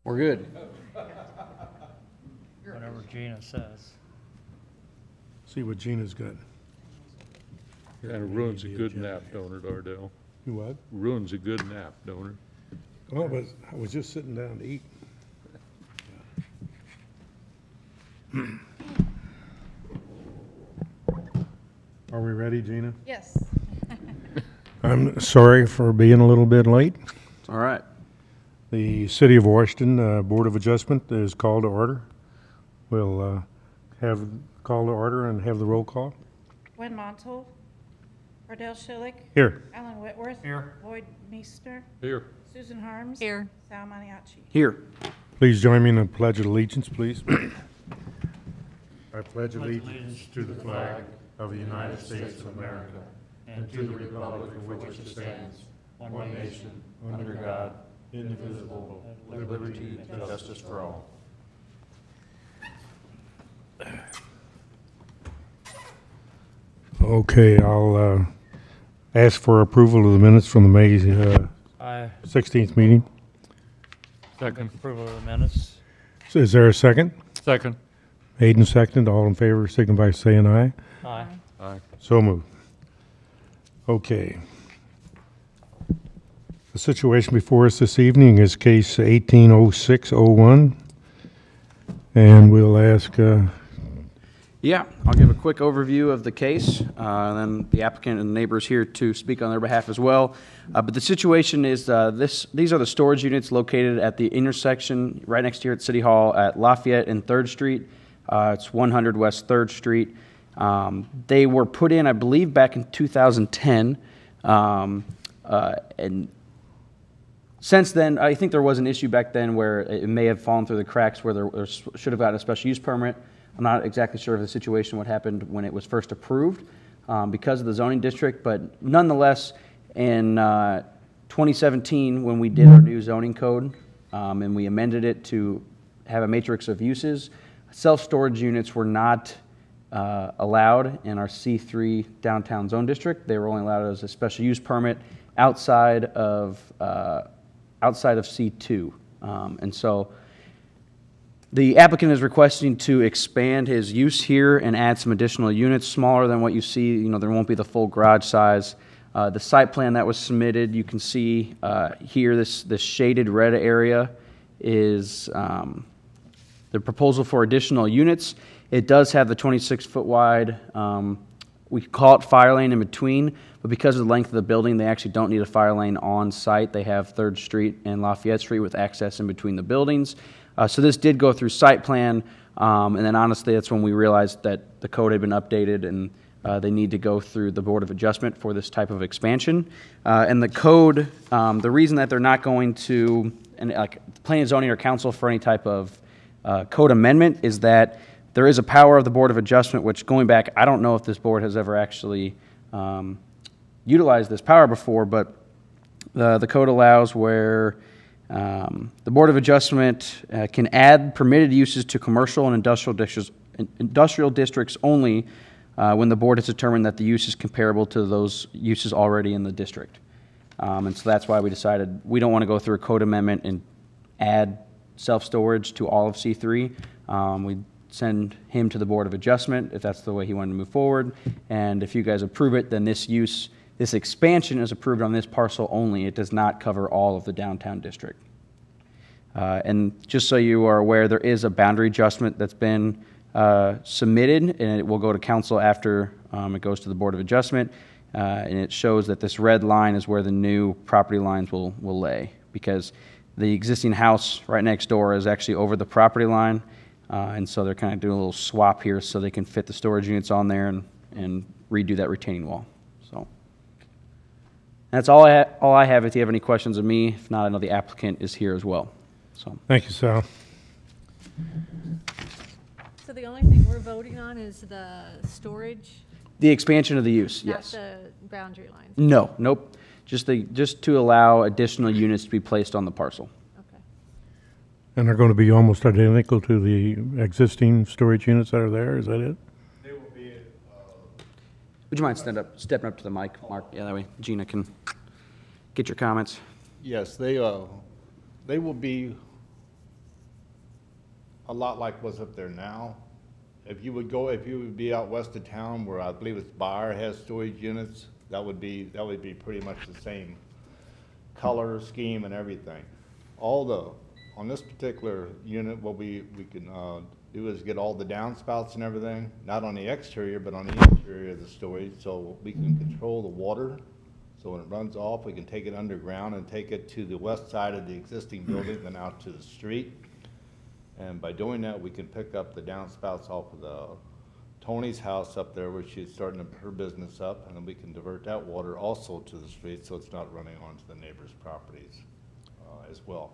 We're good. Whatever Gina says. See what Gina's got. Kind of ruins a good nap, don't it, Ardell? You what? Ruins a good nap, don't it? Well, but I was just sitting down to eat. Are we ready, Gina? Yes. I'm sorry for being a little bit late. All right. The City of Washington Board of Adjustment is called to order. We'll have call to order and have the roll call. Gwen Montal, Ardell Schillick, Here. Alan Whitworth. Here. Lloyd Meester, Here. Susan Harms. Here. Sal Maniaci. Here. Please join me in the Pledge of Allegiance, please. I pledge allegiance to the flag of the United States of America and to the republic for which it stands, one nation, under God, indivisible, with liberty and justice for all. Okay, I'll ask for approval of the minutes from the May I 16th meeting. Second. approval of the minutes. So is there a second? Second. Hayden second. All in favor, signify by saying aye. Aye. Aye. So moved. Okay. The situation before us this evening is case 180601. And we'll ask, Yeah, I'll give a quick overview of the case, and then the applicant and the neighbors here to speak on their behalf as well. But the situation is these are the storage units located at the intersection right next here at City Hall at Lafayette and 3rd Street. It's 100 West 3rd Street. They were put in, I believe, back in 2010. And since then, I think there was an issue back then where it may have fallen through the cracks where there should have gotten a special use permit. I'm not exactly sure of the situation, what happened when it was first approved because of the zoning district, but nonetheless, in 2017, when we did our new zoning code and we amended it to have a matrix of uses, self-storage units were not allowed in our C3 downtown zone district. They were only allowed as a special use permit outside of C2. And so the applicant is requesting to expand his use here and add some additional units smaller than what you see. You know, there won't be the full garage size. The site plan that was submitted, you can see here, this shaded red area is the proposal for additional units. It does have the 26-foot wide, we call it fire lane in between, but because of the length of the building, they actually don't need a fire lane on site. They have 3rd Street and Lafayette Street with access in between the buildings. So this did go through site plan, and then honestly, that's when we realized that the code had been updated and they need to go through the Board of Adjustment for this type of expansion. And the code, the reason that they're not going to, and like planning and zoning or council for any type of code amendment is that there is a power of the Board of Adjustment, which going back, I don't know if this board has ever actually utilized this power before, but the code allows where the Board of Adjustment can add permitted uses to commercial and industrial districts only when the board has determined that the use is comparable to those uses already in the district. And so that's why we decided we don't want to go through a code amendment and add self-storage to all of C3. We send him to the Board of Adjustment if that's the way he wanted to move forward. And if you guys approve it, then this expansion is approved on this parcel only. It does not cover all of the downtown district. And just so you are aware, there is a boundary adjustment that's been submitted, and it will go to council after it goes to the Board of Adjustment. And it shows that this red line is where the new property lines will lay, because the existing house right next door is actually over the property line. And so they're kind of doing a little swap here so they can fit the storage units on there and redo that retaining wall. So that's all I have. If you have any questions of me, if not, I know the applicant is here as well. So thank you, Sal. So the only thing we're voting on is the storage, the expansion of the use, not yes. the boundary lines? No, nope. Just to allow additional units to be placed on the parcel. Okay. And they're going to be almost identical to the existing storage units that are there, is that it? Would you mind stepping up to the mic, Mark? Yeah, that way Gina can get your comments. Yes, they will be a lot like what's up there now. If you would be out west of town where I believe it's Bayer has storage units, that would be pretty much the same color scheme and everything. Although, on this particular unit, what we can do is get all the downspouts and everything, not on the exterior, but on the interior of the storage, so we can control the water. So when it runs off, we can take it underground and take it to the west side of the existing building, then out to the street. And by doing that, we can pick up the downspouts off of the Tony's house up there, where she's starting her business up, and then we can divert that water also to the street, so it's not running onto the neighbors' properties as well.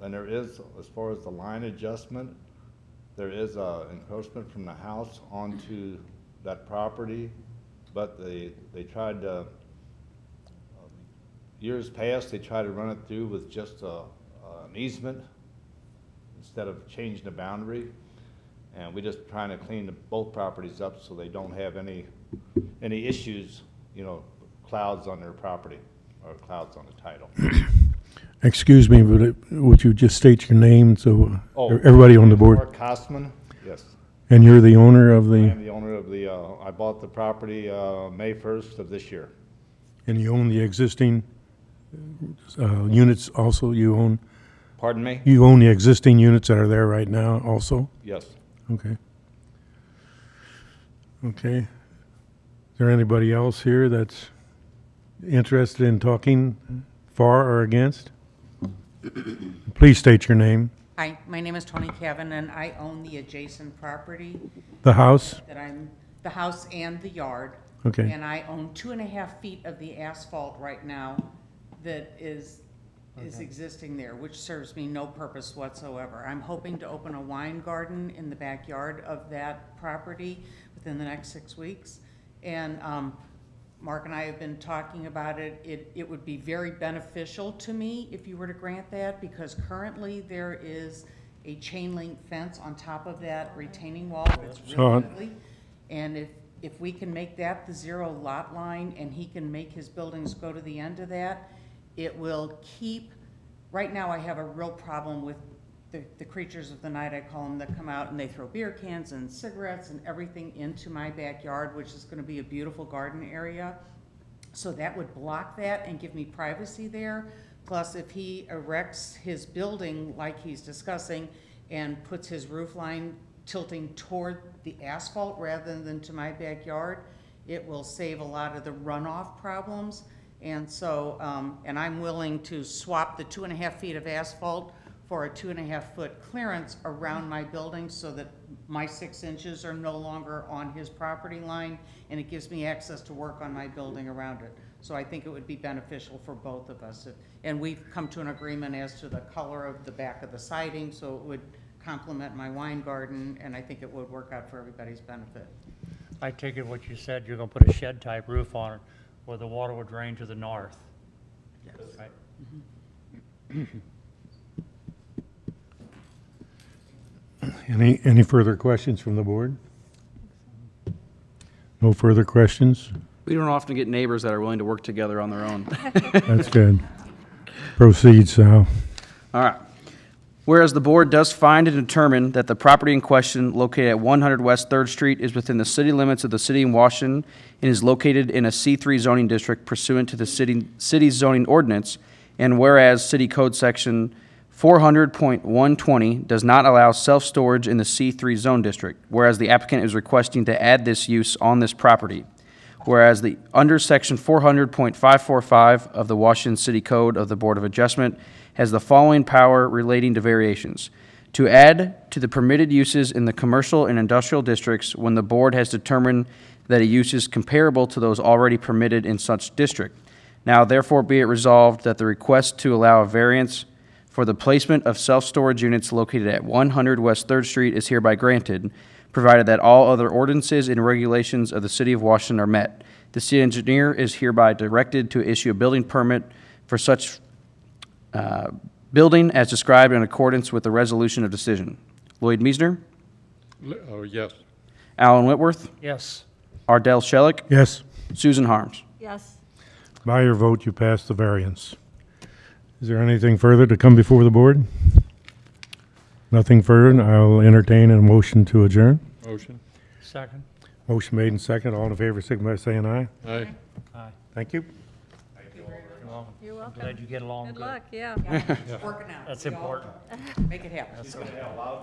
Then there is, as far as the line adjustment, there is encroachment from the house onto that property, but they tried to, years past, they tried to run it through with just an easement instead of changing the boundary. And we're just trying to clean both properties up so they don't have any issues, you know, clouds on their property or clouds on the title. Excuse me, but would you just state your name so Oh, everybody on the board? Mark Kostman, yes. And you're the owner of I the, am the owner of the, I bought the property May 1st of this year. and you own the existing units also? You Pardon me? own the existing units that are there right now also? Yes. Okay. Okay. Is there anybody else here that's interested in talking for or against? Please state your name. Hi, my name is Tony Cavan, and I own the adjacent property The house? the house and the yard. Okay. And I own 2.5 feet of the asphalt right now that is existing there, which serves me no purpose whatsoever. I'm hoping to open a wine garden in the backyard of that property within the next 6 weeks. And Mark and I have been talking about it. It would be very beneficial to me if you were to grant that, because currently there is a chain link fence on top of that retaining wall that's Saw really it. ugly. And if we can make that the 0 lot line and he can make his buildings go to the end of that, it will keep, right now I have a real problem with the creatures of the night, I call them, that come out and they throw beer cans and cigarettes and everything into my backyard, which is gonna be a beautiful garden area. So that would block that and give me privacy there. Plus, if he erects his building like he's discussing and puts his roof line tilting toward the asphalt rather than to my backyard, it will save a lot of the runoff problems. And so, and I'm willing to swap the 2.5 feet of asphalt for a 2.5 foot clearance around my building so that my 6 inches are no longer on his property line, and it gives me access to work on my building around it. So I think it would be beneficial for both of us. And we've come to an agreement as to the color of the back of the siding, so it would complement my wine garden, and I think it would work out for everybody's benefit. I take it what you said, you're gonna put a shed type roof on it where the water would drain to the north. Yes. Right? Any further questions from the board? No further questions? We don't often get neighbors that are willing to work together on their own. That's good. Proceed, Sal. All right. Whereas the board does find and determine that the property in question located at 100 West 3rd Street is within the city limits of the city of Washington and is located in a C3 zoning district pursuant to the city's zoning ordinance, and whereas City Code Section 400.120 does not allow self-storage in the C3 zone district, whereas the applicant is requesting to add this use on this property, whereas under Section 400.545 of the Washington City Code of the Board of Adjustment has the following power relating to variations: to add to the permitted uses in the commercial and industrial districts when the board has determined that a use is comparable to those already permitted in such district. Now therefore be it resolved that the request to allow a variance for the placement of self-storage units located at 100 West 3rd Street is hereby granted, provided that all other ordinances and regulations of the City of Washington are met. The city engineer is hereby directed to issue a building permit for such building as described in accordance with the resolution of decision. Lloyd Meisner, Yes. Alan Whitworth, Yes. Ardell Schelick, Yes. Susan Harms. Yes. By your vote, you pass the variance. Is there anything further to come before the board? Nothing further, I'll entertain a motion to adjourn. Motion? Second? Motion made and second, all in favor, signify by saying aye. Aye. Aye. Thank you. You're welcome. You're welcome. Glad you get along Good good. luck, yeah. Working out. That's important. Make it happen.